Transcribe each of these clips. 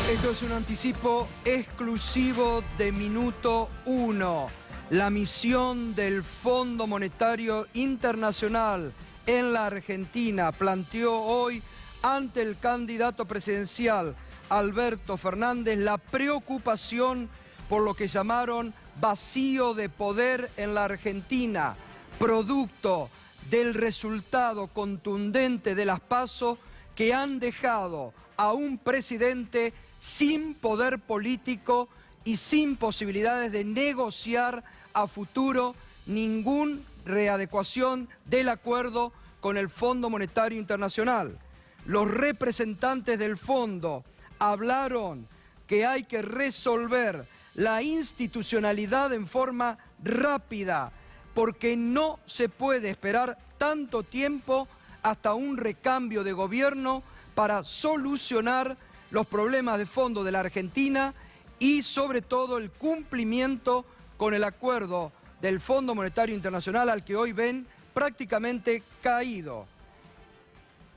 Esto es un anticipo exclusivo de Minuto 1. La misión del Fondo Monetario Internacional en la Argentina planteó hoy ante el candidato presidencial Alberto Fernández la preocupación por lo que llamaron vacío de poder en la Argentina, producto del resultado contundente de las PASO que han dejado a un presidente sin poder político y sin posibilidades de negociar a futuro ninguna readecuación del acuerdo con el Fondo Monetario Internacional. Los representantes del fondo hablaron que hay que resolver la institucionalidad en forma rápida, porque no se puede esperar tanto tiempo hasta un recambio de gobierno para solucionar los problemas de fondo de la Argentina y sobre todo el cumplimiento con el acuerdo del Fondo Monetario Internacional al que hoy ven prácticamente caído.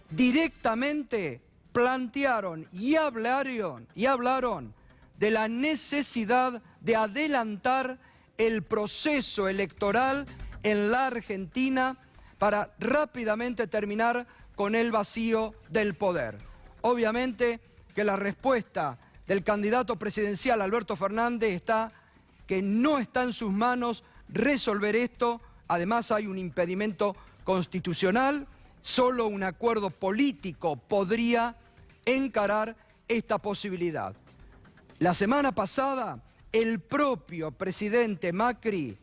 Directamente plantearon y hablaron de la necesidad de adelantar el proceso electoral en la Argentina para rápidamente terminar con el vacío del poder. Obviamente que la respuesta del candidato presidencial Alberto Fernández está que no está en sus manos resolver esto. Además hay un impedimento constitucional, solo un acuerdo político podría encarar esta posibilidad. La semana pasada, el propio presidente Macri,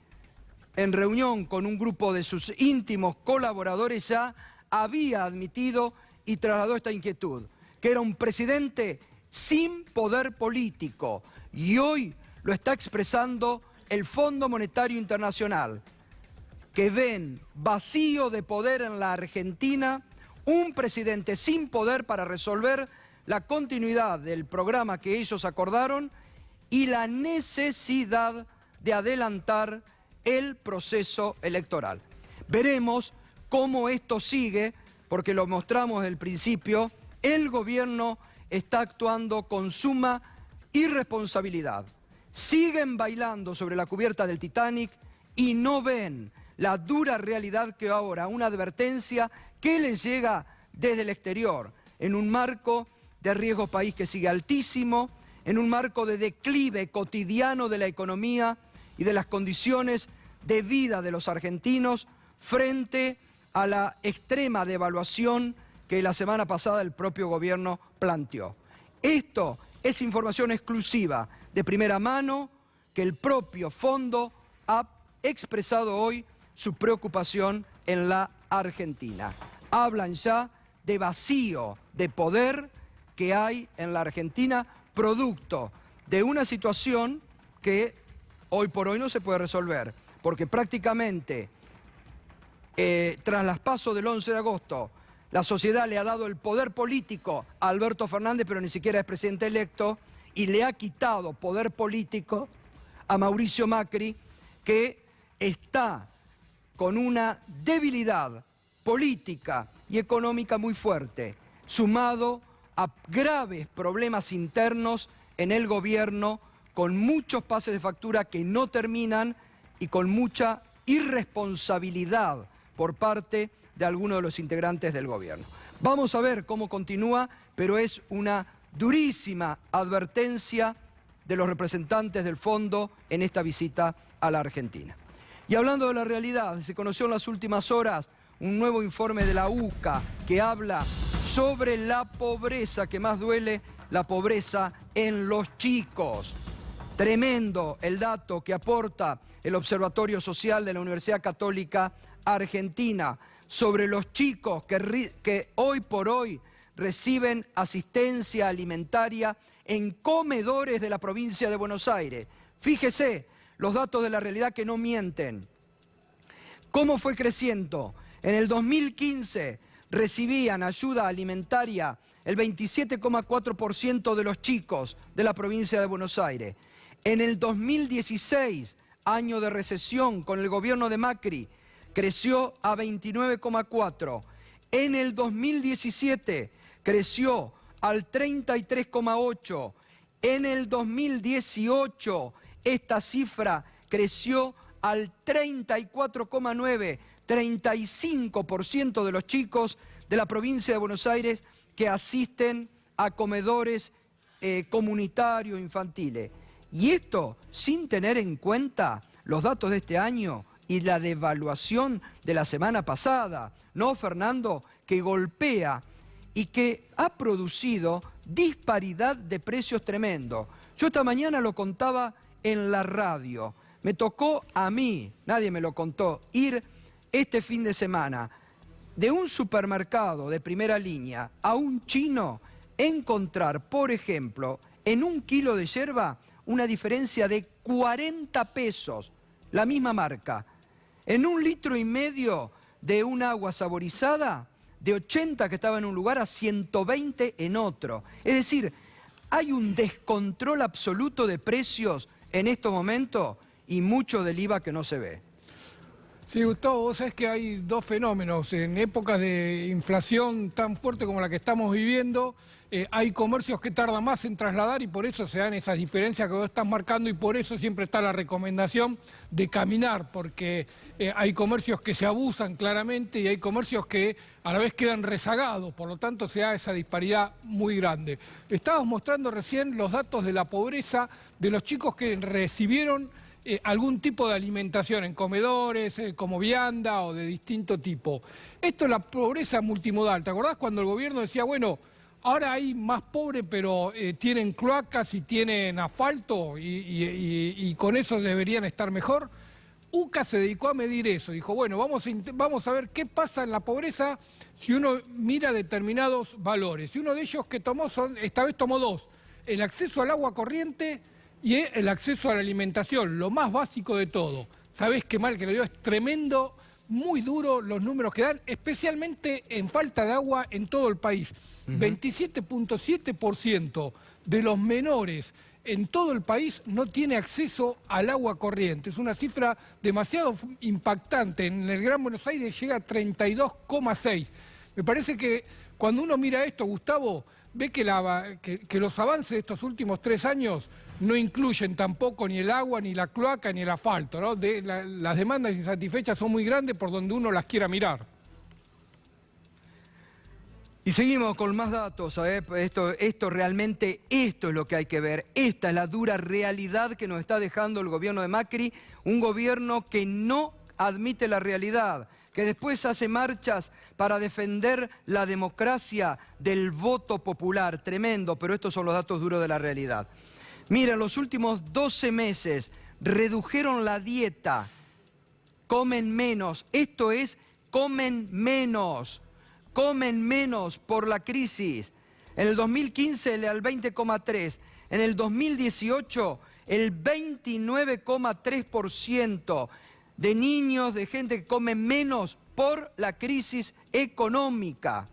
en reunión con un grupo de sus íntimos colaboradores, ya había admitido y trasladó esta inquietud, que era un presidente sin poder político, y hoy lo está expresando el Fondo Monetario Internacional, que ven vacío de poder en la Argentina, un presidente sin poder para resolver la continuidad del programa que ellos acordaron y la necesidad de adelantar el proceso electoral. Veremos cómo esto sigue, porque lo mostramos desde el principio. El gobierno está actuando con suma irresponsabilidad. Siguen bailando sobre la cubierta del Titanic y no ven la dura realidad que ahora una advertencia que les llega desde el exterior, en un marco de riesgo país que sigue altísimo, en un marco de declive cotidiano de la economía y de las condiciones de vida de los argentinos frente a la extrema devaluación que la semana pasada el propio gobierno planteó. Esto es información exclusiva de primera mano que el propio fondo ha expresado hoy su preocupación en la Argentina. Hablan ya de vacío de poder que hay en la Argentina, producto de una situación que hoy por hoy no se puede resolver, porque prácticamente tras las PASO del 11 de agosto, la sociedad le ha dado el poder político a Alberto Fernández, pero ni siquiera es presidente electo, y le ha quitado poder político a Mauricio Macri, que está con una debilidad política y económica muy fuerte, sumado a graves problemas internos en el gobierno, con muchos pases de factura que no terminan y con mucha irresponsabilidad por parte de algunos de los integrantes del gobierno. Vamos a ver cómo continúa, pero es una durísima advertencia de los representantes del fondo en esta visita a la Argentina. Y hablando de la realidad, se conoció en las últimas horas un nuevo informe de la UCA que habla sobre la pobreza que más duele, la pobreza en los chicos. Tremendo el dato que aporta el Observatorio Social de la Universidad Católica Argentina sobre los chicos que hoy por hoy reciben asistencia alimentaria en comedores de la provincia de Buenos Aires. Fíjese, los datos de la realidad que no mienten. ¿Cómo fue creciendo? En el 2015 recibían ayuda alimentaria el 27,4% de los chicos de la provincia de Buenos Aires. En el 2016, año de recesión con el gobierno de Macri, creció a 29,4%. En el 2017 creció al 33,8%. En el 2018 esta cifra creció al 34,9%, 35% de los chicos de la provincia de Buenos Aires que asisten a comedores comunitarios infantiles. Y esto sin tener en cuenta los datos de este año y la devaluación de la semana pasada, ¿no, Fernando? Que golpea y que ha producido disparidad de precios tremendo. Yo esta mañana lo contaba en la radio. Me tocó a mí, nadie me lo contó, ir este fin de semana de un supermercado de primera línea a un chino, encontrar, por ejemplo, en 1 kilo de yerba una diferencia de 40 pesos, la misma marca. En 1,5 litros de un agua saborizada, de 80 que estaba en un lugar a 120 en otro. Es decir, hay un descontrol absoluto de precios en estos momentos y mucho del IVA que no se ve. Sí, Gustavo, vos sabés que hay dos fenómenos. En épocas de inflación tan fuerte como la que estamos viviendo, hay comercios que tardan más en trasladar y por eso se dan esas diferencias que vos estás marcando y por eso siempre está la recomendación de caminar, porque hay comercios que se abusan claramente y hay comercios que a la vez quedan rezagados, por lo tanto se da esa disparidad muy grande. Estabas mostrando recién los datos de la pobreza de los chicos que recibieron algún tipo de alimentación en comedores, como vianda o de distinto tipo. Esto es la pobreza multimodal. ¿Te acordás cuando el gobierno decía, bueno, ahora hay más pobres, pero tienen cloacas y tienen asfalto y con eso deberían estar mejor? UCA se dedicó a medir eso. Dijo, bueno, vamos a ver qué pasa en la pobreza si uno mira determinados valores. Y uno de ellos que tomó, esta vez tomó dos: el acceso al agua corriente y el acceso a la alimentación, lo más básico de todo. Sabés qué mal que lo dio, es tremendo, muy duro los números que dan, especialmente en falta de agua en todo el país. 27,7% de los menores en todo el país no tiene acceso al agua corriente. Es una cifra demasiado impactante. En el Gran Buenos Aires llega a 32,6%. Me parece que cuando uno mira esto, Gustavo, ve que los avances de estos últimos 3 años no incluyen tampoco ni el agua, ni la cloaca, ni el asfalto, ¿no? Las demandas insatisfechas son muy grandes por donde uno las quiera mirar. Y seguimos con más datos, ¿sabes? Esto realmente, esto es lo que hay que ver. Esta es la dura realidad que nos está dejando el gobierno de Macri, un gobierno que no admite la realidad, que después hace marchas para defender la democracia del voto popular. Tremendo, pero estos son los datos duros de la realidad. Mira, en los últimos 12 meses redujeron la dieta, comen menos, esto es, comen menos por la crisis. En el 2015 al 20,3%, en el 2018 el 29,3% de niños, de gente que come menos por la crisis económica.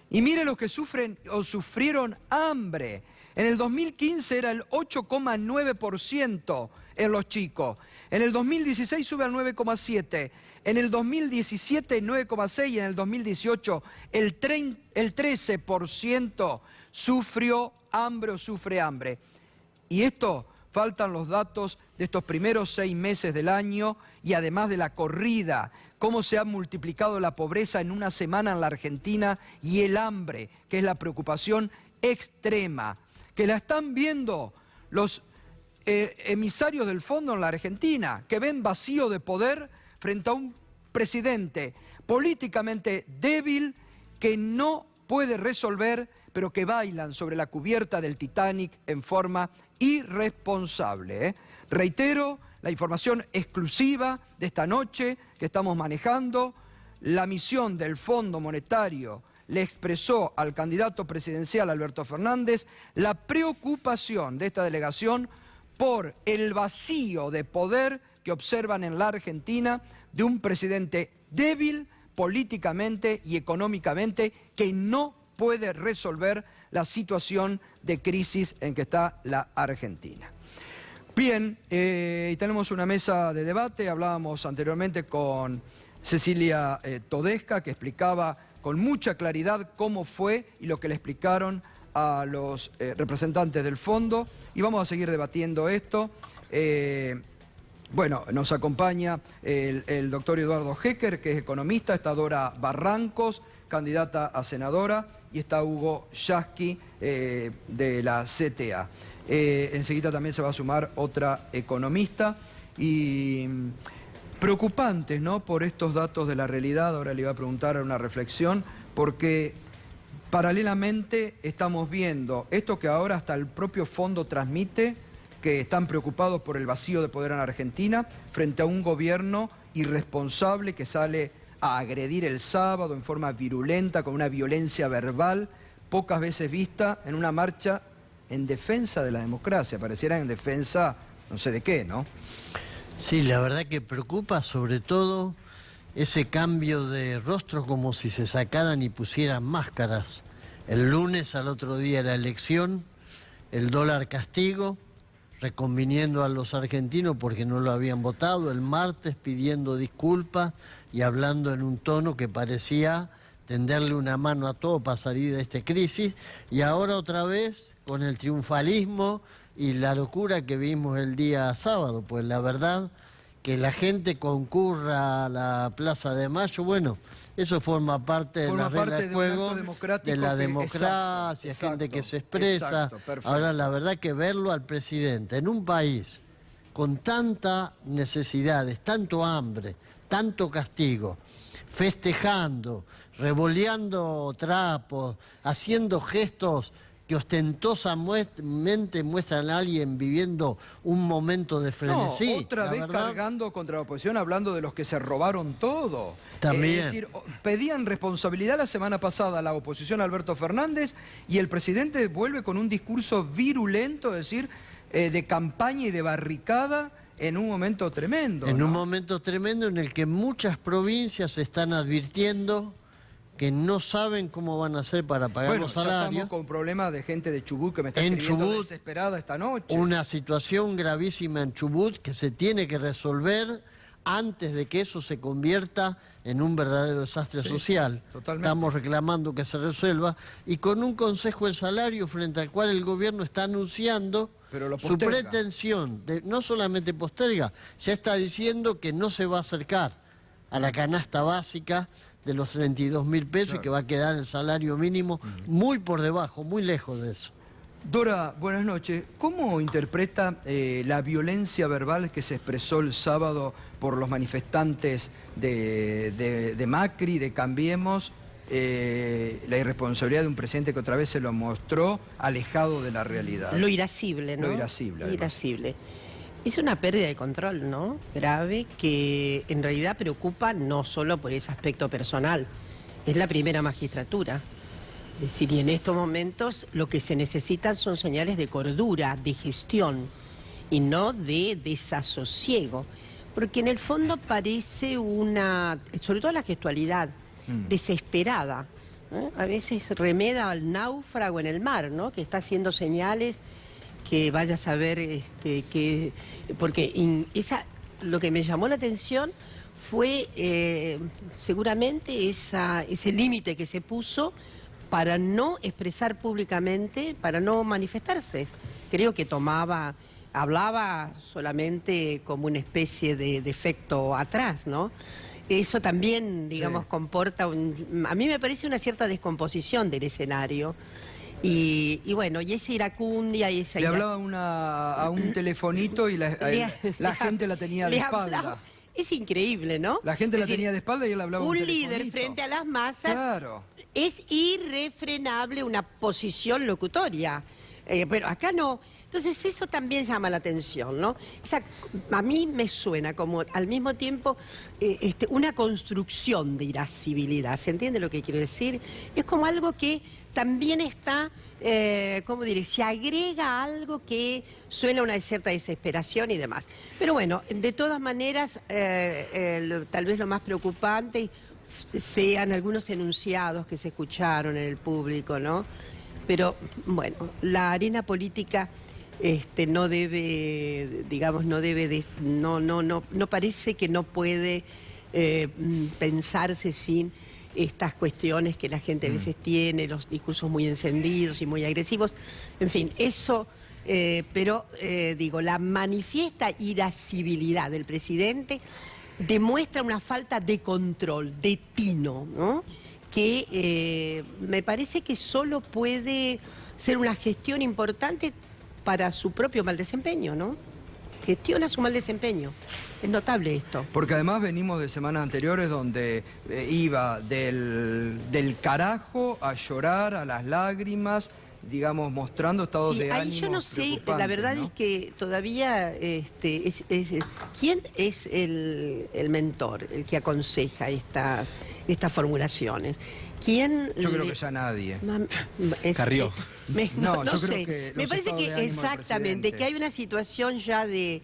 Y mire los que sufren o sufrieron hambre. En el 2015 era el 8,9% en los chicos. En el 2016 sube al 9,7%. En el 2017 9,6% y en el 2018 el 13% sufrió hambre o sufre hambre. Y esto, faltan los datos de estos primeros 6 meses del año y además de la corrida, cómo se ha multiplicado la pobreza en una semana en la Argentina y el hambre, que es la preocupación extrema, que la están viendo los emisarios del fondo en la Argentina, que ven vacío de poder frente a un presidente políticamente débil que no puede resolver, pero que bailan sobre la cubierta del Titanic en forma irresponsable. Reitero, la información exclusiva de esta noche que estamos manejando, la misión del Fondo Monetario le expresó al candidato presidencial Alberto Fernández la preocupación de esta delegación por el vacío de poder que observan en la Argentina de un presidente débil políticamente y económicamente que no puede resolver la situación de crisis en que está la Argentina. Bien, tenemos una mesa de debate, hablábamos anteriormente con Cecilia Todesca, que explicaba con mucha claridad cómo fue y lo que le explicaron a los representantes del fondo y vamos a seguir debatiendo esto. Bueno, nos acompaña el doctor Eduardo Hecker, que es economista, está Dora Barrancos, candidata a senadora, y está Hugo Yasky de la CTA. Enseguida también se va a sumar otra economista y preocupantes, ¿no?, por estos datos de la realidad. Ahora le iba a preguntar una reflexión, porque paralelamente estamos viendo esto que ahora hasta el propio fondo transmite, que están preocupados por el vacío de poder en Argentina frente a un gobierno irresponsable que sale a agredir el sábado en forma virulenta, con una violencia verbal pocas veces vista en una marcha en defensa de la democracia. Pareciera en defensa no sé de qué, ¿no? Sí, la verdad que preocupa sobre todo ese cambio de rostro, como si se sacaran y pusieran máscaras. El lunes, al otro día de la elección, el dólar castigo, reconviniendo a los argentinos porque no lo habían votado. El martes pidiendo disculpas y hablando en un tono que parecía tenderle una mano a todo para salir de esta crisis. Y ahora otra vez con el triunfalismo y la locura que vimos el día sábado. Pues la verdad que la gente concurra a la Plaza de Mayo, bueno, eso forma parte de la regla de juego, de la democracia, gente que se expresa. Ahora, la verdad que verlo al presidente en un país con tantas necesidades, tanto hambre, tanto castigo, festejando, revoleando trapos, haciendo gestos que ostentosamente muestran a alguien viviendo un momento de frenesí. No, otra vez cargando contra la oposición, hablando de los que se robaron todo. También. Es decir, pedían responsabilidad la semana pasada a la oposición Alberto Fernández y el presidente vuelve con un discurso virulento, es decir, de campaña y de barricada en un momento tremendo. En ¿no? un momento tremendo en el que muchas provincias están advirtiendo que no saben cómo van a hacer para pagar los salarios. Ya estamos con problemas de gente de Chubut que me está escribiendo desesperada esta noche. Una situación gravísima en Chubut que se tiene que resolver antes de que eso se convierta en un verdadero desastre social. Totalmente. Estamos reclamando que se resuelva y con un Consejo del Salario frente al cual el gobierno está anunciando su pretensión de no solamente posterga, ya está diciendo que no se va a acercar a la canasta básica de los 32.000 pesos, claro, y que va a quedar el salario mínimo muy por debajo, muy lejos de eso. Dora, buenas noches. ¿Cómo interpreta la violencia verbal que se expresó el sábado por los manifestantes de Macri, de Cambiemos, la irresponsabilidad de un presidente que otra vez se lo mostró alejado de la realidad? Lo irascible, ¿no? Lo irascible. Lo irascible. Es una pérdida de control, ¿no? Grave, que en realidad preocupa no solo por ese aspecto personal, es la primera magistratura. Es decir, y en estos momentos lo que se necesitan son señales de cordura, de gestión, y no de desasosiego. Porque en el fondo parece una, sobre todo la gestualidad, desesperada, ¿no? A veces remeda al náufrago en el mar, ¿no? Que está haciendo señales que vaya a saber que... Porque lo que me llamó la atención fue seguramente ese límite que se puso para no expresar públicamente, para no manifestarse. Creo que hablaba solamente como una especie de efecto atrás, ¿no? Eso también, digamos, sí, comporta a mí me parece una cierta descomposición del escenario. Y bueno, y esa iracundia y esa... Le hablaba a un telefonito y la gente la tenía de espalda. Es increíble, ¿no? La gente la tenía de espalda y él hablaba un líder frente a las masas. Claro. Es irrefrenable una posición locutoria. Pero acá no. Entonces eso también llama la atención, ¿no? A mí me suena como al mismo tiempo una construcción de irascibilidad. ¿Se entiende lo que quiero decir? Es como algo que también está, ¿cómo diré? Se agrega algo que suena a una cierta desesperación y demás. Pero bueno, de todas maneras, tal vez lo más preocupante sean algunos enunciados que se escucharon en el público, ¿no? Pero bueno, la arena política no debe, digamos, no parece que no puede pensarse sin estas cuestiones que la gente a veces tiene, los discursos muy encendidos y muy agresivos. En fin, eso, digo, la manifiesta irascibilidad del presidente demuestra una falta de control, de tino, ¿no? Que me parece que solo puede ser una gestión importante para su propio mal desempeño, ¿no? Gestiona su mal desempeño. Es notable esto. Porque además venimos de semanas anteriores donde iba del carajo a llorar, a las lágrimas, digamos, mostrando estados Sí, de ahí ánimo yo no sé, la preocupantes, verdad ¿no? es que todavía ¿quién es el mentor, el que aconseja estas formulaciones? ¿Quién Yo creo que ya nadie. Carrió. No, no yo creo sé. que Me los parece estados de que ánimo del exactamente, presidente. que hay una situación ya de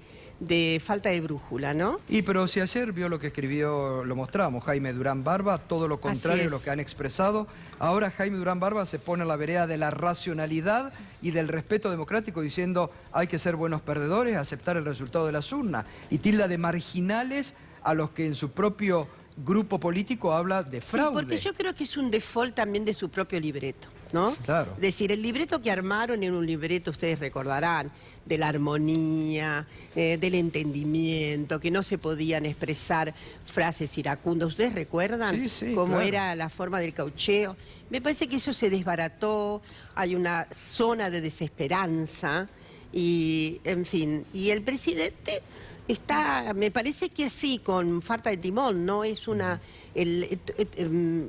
falta de brújula, ¿no? Pero si ayer vio lo que escribió, lo mostramos, Jaime Durán Barba, todo lo contrario Así de lo es. que han expresado. Ahora Jaime Durán Barba se pone en la vereda de la racionalidad y del respeto democrático diciendo hay que ser buenos perdedores, aceptar el resultado de las urnas. Y tilda de marginales a los que en su propio grupo político habla de fraude. Sí, porque yo creo que es un default también de su propio libreto, ¿no? Claro. Es decir, el libreto que armaron en un libreto, ustedes recordarán, de la armonía, del entendimiento, que no se podían expresar frases iracundas. ¿Ustedes recuerdan Sí, sí, cómo claro. era la forma del caucheo? Me parece que eso se desbarató, hay una zona de desesperanza y, en fin, y el presidente está, me parece que sí, con falta de timón, ¿no? Es una...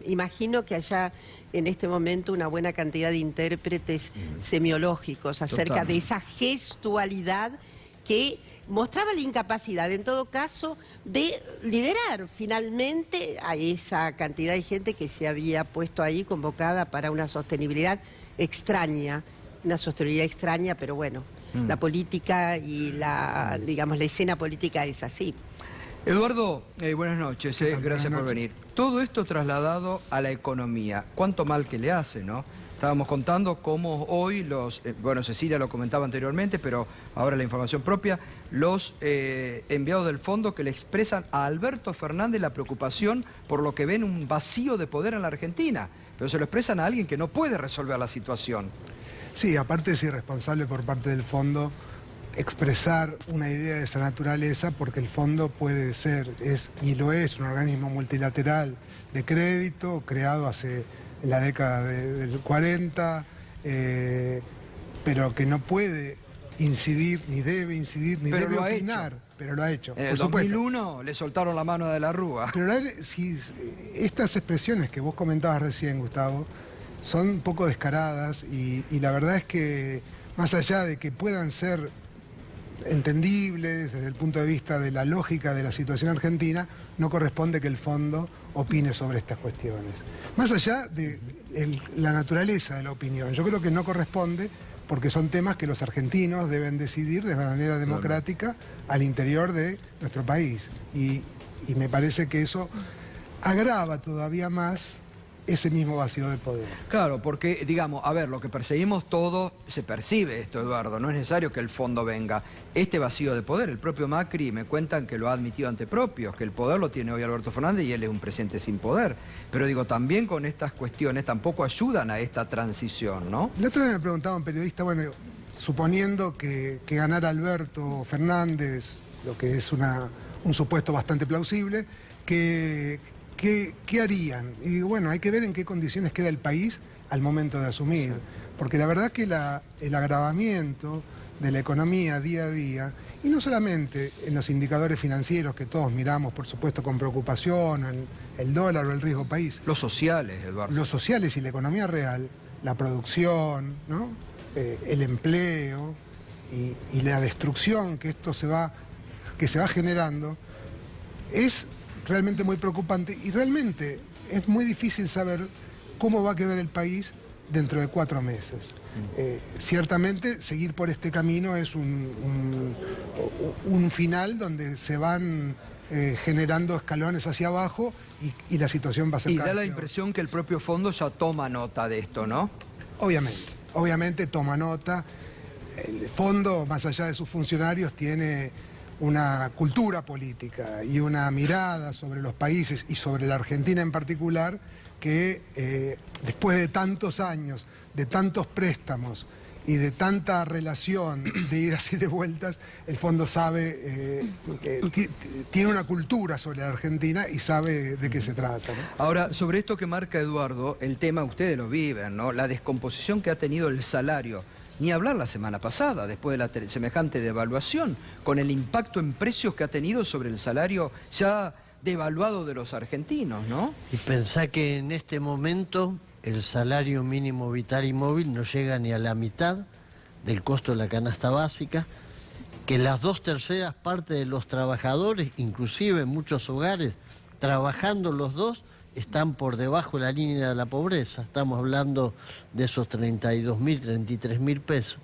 imagino que haya en este momento una buena cantidad de intérpretes semiológicos acerca Totalmente. de esa gestualidad que mostraba la incapacidad, en todo caso, de liderar finalmente a esa cantidad de gente que se había puesto ahí convocada para una sostenibilidad extraña, pero bueno. La política y digamos, la escena política es así. Eduardo, buenas noches, gracias por venir. Todo esto trasladado a la economía, cuánto mal que le hace, ¿no? Estábamos contando cómo hoy bueno, Cecilia lo comentaba anteriormente, pero ahora la información propia, los enviados del fondo que le expresan a Alberto Fernández la preocupación por lo que ven un vacío de poder en la Argentina, pero se lo expresan a alguien que no puede resolver la situación. Sí, aparte es irresponsable por parte del fondo expresar una idea de esa naturaleza porque el fondo puede ser, y lo es, un organismo multilateral de crédito creado en la década del 40, pero que no puede incidir, ni debe incidir, ni Pero debe lo ha opinar, hecho. pero lo ha hecho. En el por supuesto. 2001 le soltaron la mano de la Rúa. Pero si estas expresiones que vos comentabas recién, Gustavo, son un poco descaradas y la verdad es que más allá de que puedan ser entendibles desde el punto de vista de la lógica de la situación argentina, no corresponde que el fondo opine sobre estas cuestiones. Más allá de la naturaleza de la opinión, yo creo que no corresponde porque son temas que los argentinos deben decidir de manera democrática al interior de nuestro país. Y me parece que eso agrava todavía más ese mismo vacío de poder. Claro, porque, digamos, a ver, lo que perseguimos todos, se percibe esto, Eduardo, no es necesario que el fondo venga. Este vacío de poder, el propio Macri me cuentan que lo ha admitido ante propios, que el poder lo tiene hoy Alberto Fernández y él es un presidente sin poder. Pero digo, también con estas cuestiones tampoco ayudan a esta transición, ¿no? La otra vez me preguntaba un periodista, bueno, suponiendo que ganara Alberto Fernández, lo que es un supuesto bastante plausible, ¿qué harían? Y digo, bueno, hay que ver en qué condiciones queda el país al momento de asumir. Porque la verdad que el agravamiento de la economía día a día, y no solamente en los indicadores financieros que todos miramos, por supuesto, con preocupación, el dólar o el riesgo país. Los sociales, Eduardo. Los sociales y la economía real, la producción, ¿no? El empleo y la destrucción que se va generando, es realmente muy preocupante y realmente es muy difícil saber cómo va a quedar el país dentro de 4 meses. Ciertamente seguir por este camino es un final donde se van generando escalones hacia abajo y la situación va a ser Y cada da vez la peor. impresión que el propio fondo ya toma nota de esto, ¿no? Obviamente toma nota. El fondo, más allá de sus funcionarios, tiene una cultura política y una mirada sobre los países y sobre la Argentina en particular que después de tantos años, de tantos préstamos y de tanta relación de idas y de vueltas, el fondo sabe, tiene una cultura sobre la Argentina y sabe de qué se trata, ¿no? Ahora, sobre esto que marca Eduardo, el tema ustedes lo viven, ¿no? La descomposición que ha tenido el salario. Ni hablar la semana pasada, después de la semejante devaluación, con el impacto en precios que ha tenido sobre el salario ya devaluado de los argentinos, ¿no? Y pensá que en este momento el salario mínimo vital y móvil no llega ni a la mitad del costo de la canasta básica, que las 2/3 partes de los trabajadores, inclusive en muchos hogares, trabajando los dos, están por debajo de la línea de la pobreza. Estamos hablando de esos 32.000, 33.000 pesos.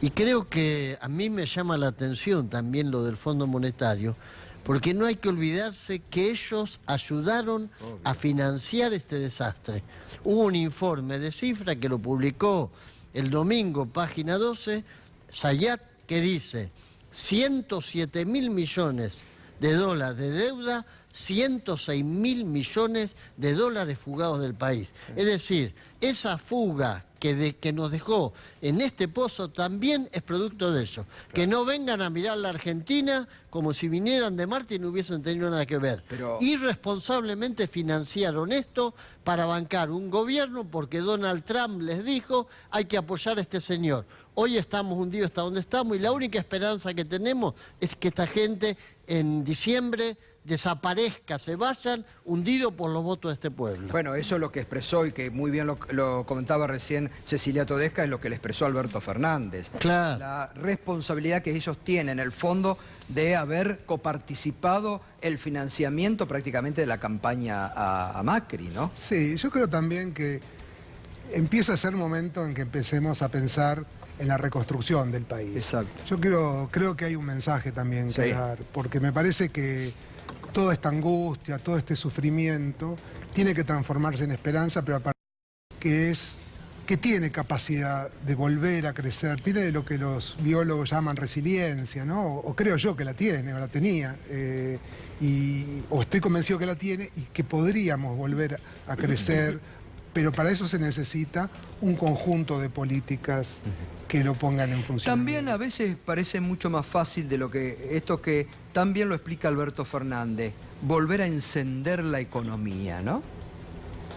Y creo que a mí me llama la atención también lo del Fondo Monetario, porque no hay que olvidarse que ellos ayudaron a financiar este desastre. Hubo un informe de cifra que lo publicó el domingo, página 12, Sayat, que dice 107.000 millones de dólares de deuda, 106.000 millones de dólares fugados del país. Es decir, esa fuga que nos dejó en este pozo también es producto de eso. Claro. Que no vengan a mirar la Argentina como si vinieran de Marte y no hubiesen tenido nada que ver. Pero... irresponsablemente financiaron esto para bancar un gobierno porque Donald Trump les dijo hay que apoyar a este señor. Hoy estamos hundidos hasta donde estamos y la única esperanza que tenemos es que esta gente en diciembre desaparezca, se vayan hundidos por los votos de este pueblo. Bueno, eso es lo que expresó y que muy bien lo comentaba recién Cecilia Todesca, es lo que le expresó Alberto Fernández. Claro. La responsabilidad que ellos tienen, en el fondo, de haber coparticipado el financiamiento prácticamente de la campaña a Macri, ¿no? Sí, yo creo también que empieza a ser momento en que empecemos a pensar en la reconstrucción del país. Exacto. Yo creo que hay un mensaje también que dar, porque me parece que toda esta angustia, todo este sufrimiento, tiene que transformarse en esperanza, pero aparte que tiene capacidad de volver a crecer, tiene lo que los biólogos llaman resiliencia, ¿no? O creo yo que la tiene, o la tenía, o estoy convencido que la tiene y que podríamos volver a crecer, pero para eso se necesita un conjunto de políticas que lo pongan en funcionamiento. También a veces parece mucho más fácil de lo que esto que también lo explica Alberto Fernández, volver a encender la economía, ¿no?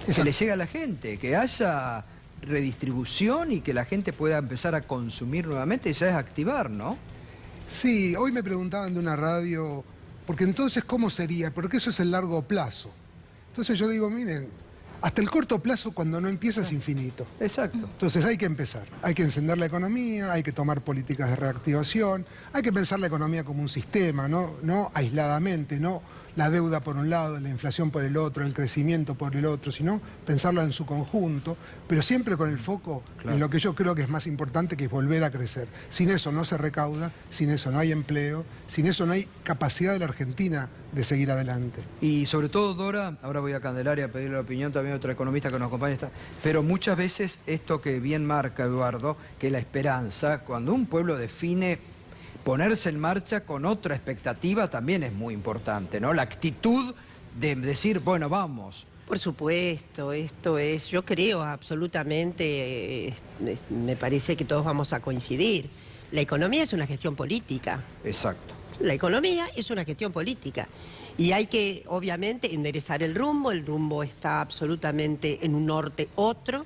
Exacto. Que le llegue a la gente, que haya redistribución y que la gente pueda empezar a consumir nuevamente, ya es activar, ¿no? Sí, hoy me preguntaban de una radio, porque entonces ¿cómo sería? Porque eso es el largo plazo. Entonces yo digo, miren, hasta el corto plazo cuando no empieza es infinito. Exacto. Entonces hay que empezar, hay que encender la economía, hay que tomar políticas de reactivación, hay que pensar la economía como un sistema, no aisladamente, no la deuda por un lado, la inflación por el otro, el crecimiento por el otro, sino pensarla en su conjunto, pero siempre con el foco en lo que yo creo que es más importante, que es volver a crecer. Sin eso no se recauda, sin eso no hay empleo, sin eso no hay capacidad de la Argentina de seguir adelante. Y sobre todo, Dora, ahora voy a Candelaria a pedirle la opinión también de otra economista que nos acompaña, pero muchas veces esto que bien marca Eduardo, que la esperanza, cuando un pueblo define ponerse en marcha con otra expectativa, también es muy importante, ¿no? La actitud de decir, bueno, vamos. Por supuesto, esto es, yo creo absolutamente, me parece que todos vamos a coincidir. La economía es una gestión política. Exacto. La economía es una gestión política y hay que, obviamente, enderezar el rumbo está absolutamente en un norte otro,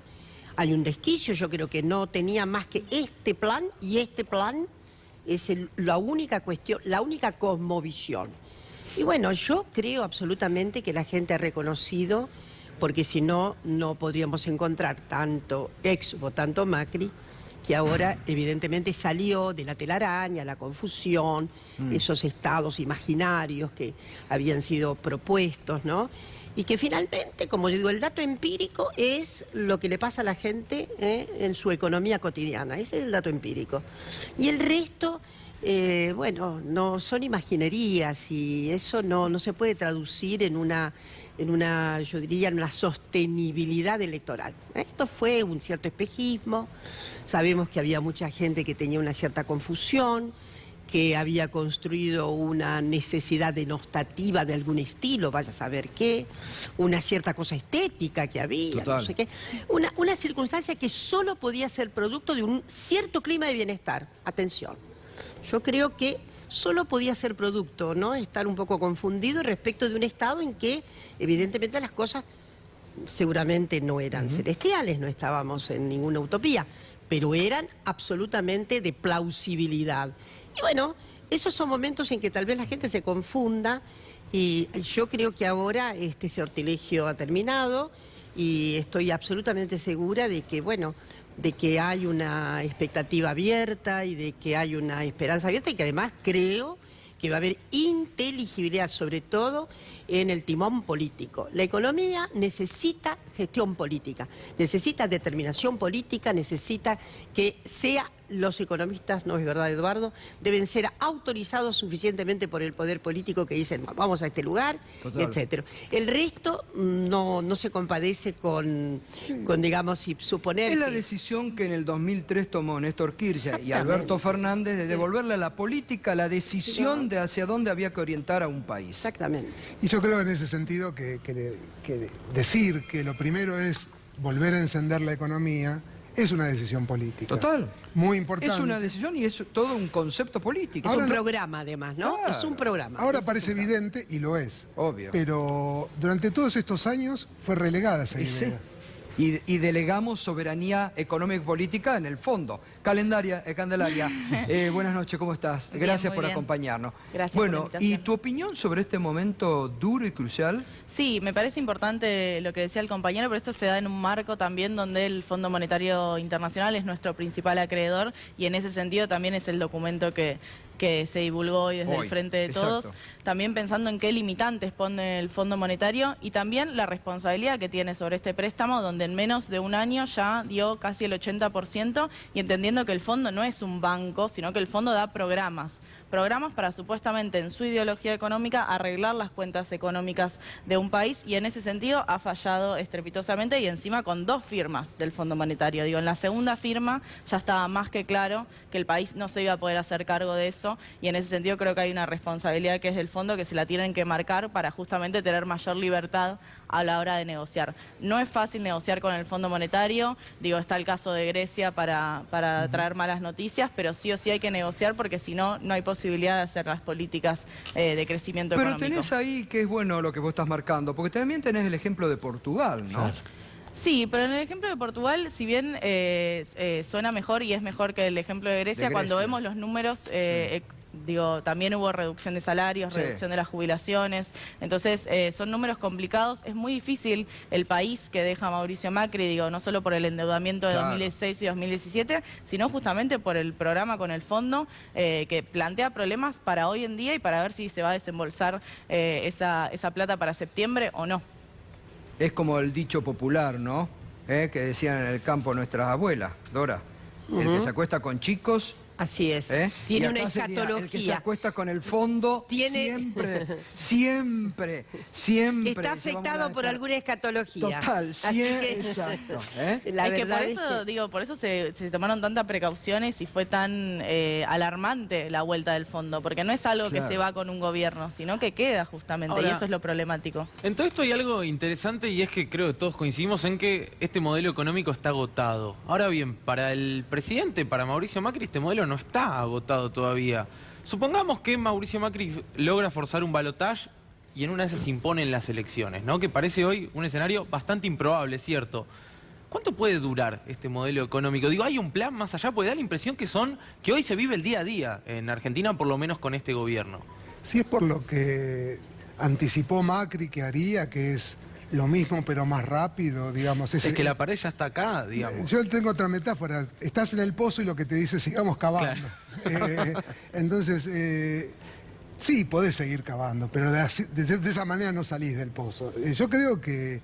hay un desquicio, yo creo que no tenía más que este plan y este plan es la única cuestión, la única cosmovisión. Y bueno, yo creo absolutamente que la gente ha reconocido, porque si no, no podríamos encontrar tanto Expo, tanto Macri, que ahora evidentemente salió de la telaraña, la confusión, esos estados imaginarios que habían sido propuestos, ¿no? Y que finalmente, como yo digo, el dato empírico es lo que le pasa a la gente en su economía cotidiana, ese es el dato empírico. Y el resto, bueno, no son imaginerías y eso no se puede traducir en una, yo diría, en una sostenibilidad electoral. Esto fue un cierto espejismo, sabemos que había mucha gente que tenía una cierta confusión, que había construido una necesidad denostativa de algún estilo, vaya a saber qué, una cierta cosa estética que había, Total. no sé qué, una circunstancia que solo podía ser producto de un cierto clima de bienestar. Atención, yo creo que solo podía ser producto, ¿no? Estar un poco confundido respecto de un estado en que evidentemente las cosas seguramente no eran celestiales, no estábamos en ninguna utopía, pero eran absolutamente de plausibilidad. Y bueno, esos son momentos en que tal vez la gente se confunda, y yo creo que ahora ese sortilegio ha terminado y estoy absolutamente segura de que, bueno, de que hay una expectativa abierta y de que hay una esperanza abierta, y que además creo que va a haber inteligibilidad, sobre todo en el timón político. La economía necesita gestión política, necesita determinación política, necesita que los economistas, ¿no es verdad, Eduardo?, deben ser autorizados suficientemente por el poder político, que dicen vamos a este lugar, Total. etcétera. El resto no se compadece con digamos, si suponer Es la que- decisión que en el 2003 tomó Néstor Kirchner y Exactamente. Alberto Fernández de devolverle a la política la decisión de hacia dónde había que orientar a un país. Exactamente. Y yo creo en ese sentido que decir que lo primero es volver a encender la economía es una decisión política. Total. Muy importante. Es una decisión y es todo un concepto político. Es Ahora un no- programa, además, ¿no? Claro. Es un programa. Ahora Es un parece programa. evidente, y lo es. Obvio. Pero durante todos estos años fue relegada esa Y idea. sí. Y delegamos soberanía económica y política en el fondo. Candelaria, buenas noches, ¿cómo estás? Bien, Gracias muy por bien. acompañarnos. Gracias por la Bueno, invitación. ¿y tu opinión sobre este momento duro y crucial? Sí, me parece importante lo que decía el compañero, pero esto se da en un marco también donde el Fondo Monetario Internacional es nuestro principal acreedor, y en ese sentido también es el documento que se divulgó hoy desde Hoy, el Frente de Todos, exacto. también pensando en qué limitantes pone el Fondo Monetario y también la responsabilidad que tiene sobre este préstamo, donde en menos de un año ya dio casi el 80%, y entendiendo que el fondo no es un banco, sino que el fondo da programas para supuestamente en su ideología económica arreglar las cuentas económicas de un país, y en ese sentido ha fallado estrepitosamente, y encima con 2 firmas del Fondo Monetario. Digo, en la segunda firma ya estaba más que claro que el país no se iba a poder hacer cargo de eso, y en ese sentido creo que hay una responsabilidad que es del fondo, que se la tienen que marcar para justamente tener mayor libertad a la hora de negociar. No es fácil negociar con el Fondo Monetario, digo, está el caso de Grecia para traer malas noticias, pero sí o sí hay que negociar, porque si no, no hay posibilidad de hacer las políticas de crecimiento Pero económico. tenés ahí que es bueno lo que vos estás marcando, porque también tenés el ejemplo de Portugal, ¿no? Claro. Sí, pero en el ejemplo de Portugal, si bien suena mejor y es mejor que el ejemplo de Grecia, cuando Grecia. vemos los números, digo, también hubo reducción de salarios, Sí. reducción de las jubilaciones, entonces son números complicados. Es muy difícil el país que deja Mauricio Macri, digo, no solo por el endeudamiento de Claro. 2016 y 2017, sino justamente por el programa con el fondo, que plantea problemas para hoy en día y para ver si se va a desembolsar esa plata para septiembre o no. Es como el dicho popular, ¿no? Que decían en el campo nuestras abuelas, Dora. El que se acuesta con chicos... Así es. ¿eh? Tiene Y una acá sería el que se escatología. acuesta con el fondo Tiene- siempre Está se afectado por alguna escatología. Total, Así que- exacto. ¿eh? La es que verdad por es eso, que- digo, por eso se tomaron tantas precauciones y fue tan alarmante la vuelta del fondo, porque no es algo Claro. que se va con un gobierno, sino que queda justamente, y Ahora- eso es lo problemático. En todo esto hay algo interesante, y es que creo que todos coincidimos en que este modelo económico está agotado. Ahora bien, para el presidente, para Mauricio Macri, este modelo no está agotado todavía. Supongamos que Mauricio Macri logra forzar un balotaje y en una de esas se imponen las elecciones, ¿no? Que parece hoy un escenario bastante improbable, ¿cierto? ¿Cuánto puede durar este modelo económico? Digo, ¿hay un plan más allá? Porque da la impresión que hoy se vive el día a día en Argentina, por lo menos con este gobierno. Si es por lo que anticipó Macri que haría, que es lo mismo pero más rápido, digamos. Es que la pared ya está acá, digamos. Yo tengo otra metáfora. Estás en el pozo y lo que te dice sigamos cavando. Entonces, sí, podés seguir cavando, pero de esa manera no salís del pozo. Yo creo que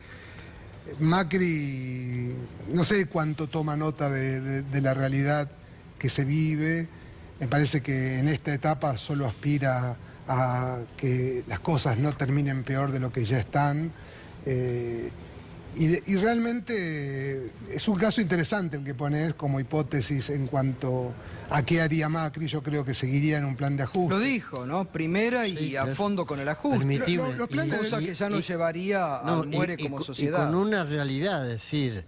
Macri, no sé cuánto toma nota de la realidad que se vive. Me parece que en esta etapa solo aspira a que las cosas no terminen peor de lo que ya están. Y realmente es un caso interesante el que pones como hipótesis en cuanto a qué haría Macri. Yo creo que seguiría en un plan de ajuste. Lo dijo, ¿no? Primera y Sí, a claro. fondo con el ajuste. Permitible. Los planes Cosa que ya nos llevaría No, al muere y como con- sociedad. Y con una realidad, es decir,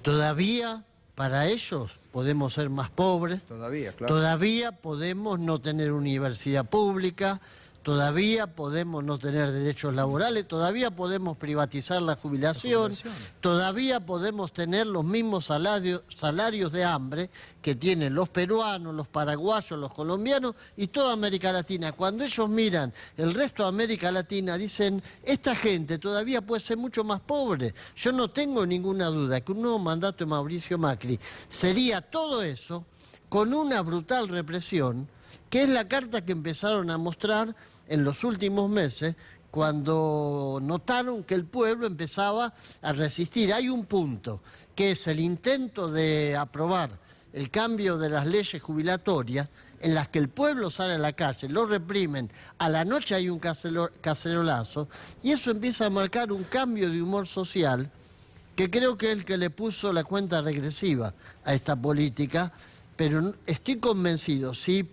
todavía para ellos podemos ser más pobres, Todavía, claro. todavía podemos no tener universidad pública, todavía podemos no tener derechos laborales, todavía podemos privatizar la jubilación, todavía podemos tener los mismos salarios de hambre que tienen los peruanos, los paraguayos, los colombianos y toda América Latina. Cuando ellos miran el resto de América Latina, dicen, esta gente todavía puede ser mucho más pobre. Yo no tengo ninguna duda que un nuevo mandato de Mauricio Macri sería todo eso con una brutal represión, que es la carta que empezaron a mostrar en los últimos meses, cuando notaron que el pueblo empezaba a resistir. Hay un punto, que es el intento de aprobar el cambio de las leyes jubilatorias, en las que el pueblo sale a la calle, lo reprimen, a la noche hay un cacerolazo, y eso empieza a marcar un cambio de humor social, que creo que es el que le puso la cuenta regresiva a esta política, pero estoy convencido, si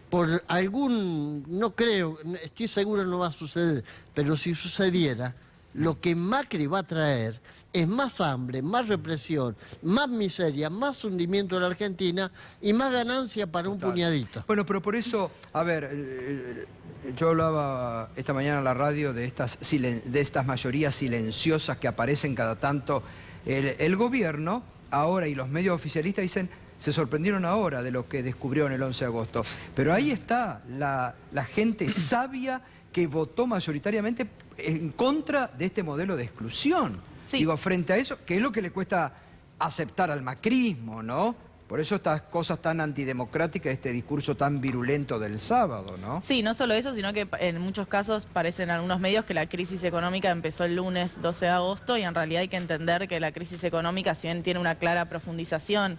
por algún, no creo, estoy seguro no va a suceder, pero si sucediera, lo que Macri va a traer es más hambre, más represión, más miseria, más hundimiento de la Argentina y más ganancia para un puñadito. Bueno, pero por eso, a ver, yo hablaba esta mañana en la radio de estas mayorías silenciosas que aparecen cada tanto. El gobierno, ahora, y los medios oficialistas dicen, se sorprendieron ahora de lo que descubrieron el 11 de agosto. Pero ahí está la gente sabia que votó mayoritariamente en contra de este modelo de exclusión. Sí. Digo, frente a eso, que es lo que le cuesta aceptar al macrismo, ¿no? Por eso estas cosas tan antidemocráticas, este discurso tan virulento del sábado, ¿no? Sí, no solo eso, sino que en muchos casos parecen algunos medios que la crisis económica empezó el lunes 12 de agosto y en realidad hay que entender que la crisis económica, si bien tiene una clara profundización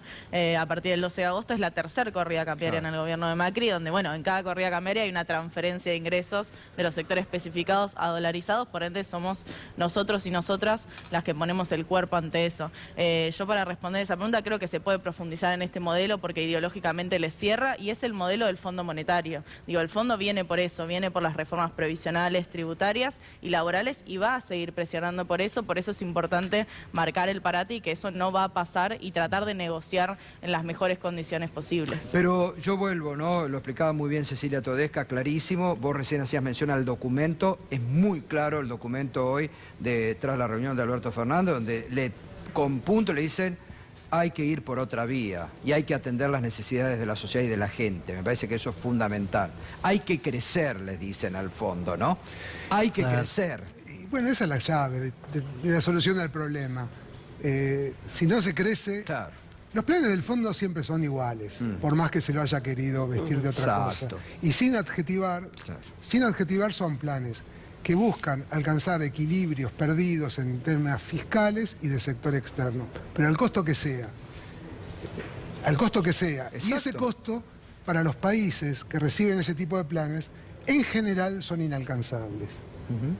a partir del 12 de agosto, es la tercera corrida cambiaria en el gobierno de Macri, donde, bueno, en cada corrida cambiaria hay una transferencia de ingresos de los sectores especificados a dolarizados, por ende somos nosotros y nosotras las que ponemos el cuerpo ante eso. Yo para responder esa pregunta creo que se puede profundizar en este modelo porque ideológicamente le cierra y es el modelo del Fondo Monetario. Digo, el fondo viene por eso, viene por las reformas previsionales, tributarias y laborales y va a seguir presionando por eso es importante marcar el parate y que eso no va a pasar y tratar de negociar en las mejores condiciones posibles. Pero yo vuelvo, ¿no? Lo explicaba muy bien Cecilia Todesca, clarísimo. Vos recién hacías mención al documento. Es muy claro el documento hoy tras la reunión de Alberto Fernández, donde con punto le dicen hay que ir por otra vía y hay que atender las necesidades de la sociedad y de la gente. Me parece que eso es fundamental. Hay que crecer, les dicen al fondo, ¿no? Hay que crecer. Y bueno, esa es la llave de la solución del problema. Si no se crece... Claro. Los planes del fondo siempre son iguales, por más que se lo haya querido vestir de otra Exacto. cosa. Y sin adjetivar son planes que buscan alcanzar equilibrios perdidos en temas fiscales y de sector externo, pero al costo que sea. Al costo que sea. Y ese Exacto. costo, para los países que reciben ese tipo de planes, en general son inalcanzables.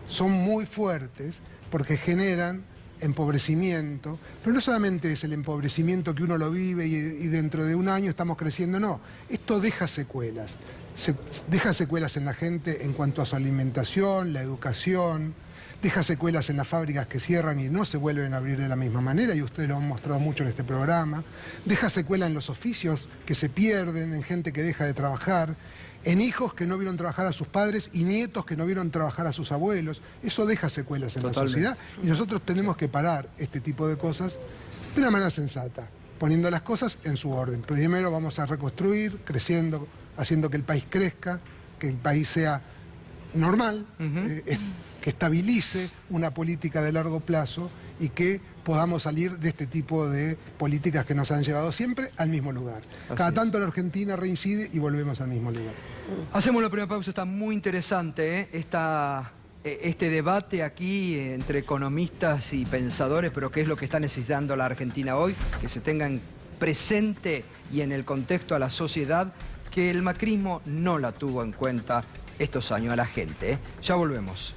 Son muy fuertes porque generan empobrecimiento, pero no solamente es el empobrecimiento que uno lo vive y dentro de un año estamos creciendo, no. Esto deja secuelas. Deja secuelas en la gente en cuanto a su alimentación, la educación, deja secuelas en las fábricas que cierran y no se vuelven a abrir de la misma manera, y ustedes lo han mostrado mucho en este programa, deja secuelas en los oficios que se pierden, en gente que deja de trabajar, en hijos que no vieron trabajar a sus padres y nietos que no vieron trabajar a sus abuelos. Eso deja secuelas en Totalmente. la sociedad y nosotros tenemos que parar este tipo de cosas de una manera sensata, poniendo las cosas en su orden. Primero vamos a reconstruir, creciendo, haciendo que el país crezca, que el país sea normal, que estabilice una política de largo plazo y que podamos salir de este tipo de políticas que nos han llevado siempre al mismo lugar. Cada tanto la Argentina reincide y volvemos al mismo lugar. Hacemos la primera pausa, está muy interesante, este debate aquí entre economistas y pensadores, pero qué es lo que está necesitando la Argentina hoy, que se tengan presente y en el contexto a la sociedad, que el macrismo no la tuvo en cuenta estos años a la gente. Ya volvemos.